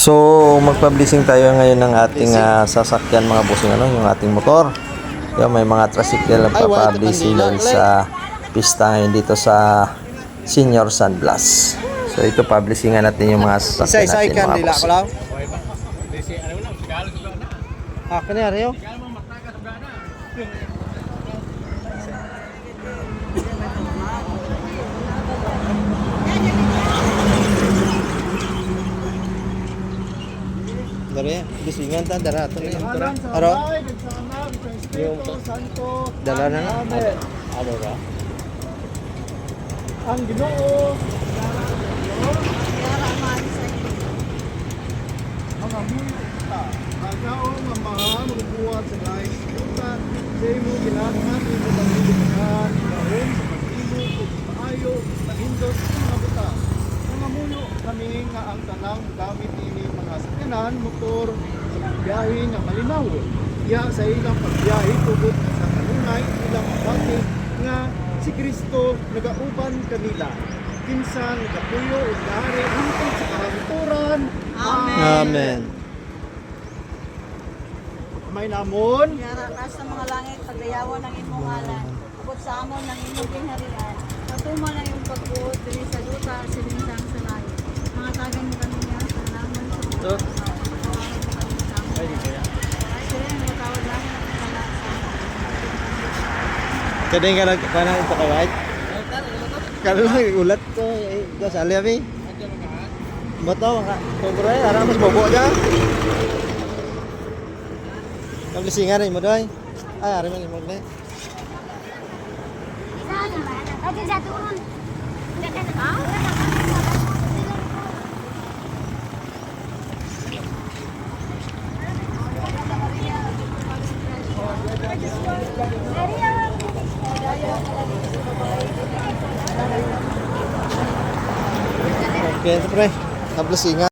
So, magpa-blessing tayo ngayon ng ating sasakyan mga bossing, yung ating motor. Yung may mga tricycle na papa-blessing dahil sa pistahin dito sa Senior San Blas. So, ito pa-blessingan natin yung mga sasakyan natin mga bossing. Akin na rin. Dari, bisingan ta darato ni. Aro. Yung dala na. Ano ba? Ang Ginoo. Ang amoy ta. Agao nga mga magbuhat sa lain kita. Say mo ginahanglan mo pagdidikan, karon sa pag-imo ug maayo, mahindot mga buta. Nangamuyo kami nga ang tanang gamit ini mga sakyanan, motor, sa pagbiyahe nga malinaw. Iya sa ilang pagbiyahe tugod sa kanunay ilang mabati nga si Kristo nagauban kanila. Kinsa nagapuyo ug gari hangtod sa karanturan. Amen. Amen. May namon. Yara sa mga langit, pagdayawan ng imong ngalan. Abot sa amon ng imong kinharian. Patuman na yung pagbuot diri sa duta, silinsang sa layo. Mga tagang mo kami niya sa naman sa mga Ay, di kaya. sila yung matawad lang ng kala sa Kadang ka nagpanang ito ka white? Kalau lang ulat ko, ito sali abi. Bato ka. Kontrol ara mas bobo aja. Kamu singa rin mo doy. Ay, ari man mo na. Oke, saya turun. Oke, itu pre. Kabel singa.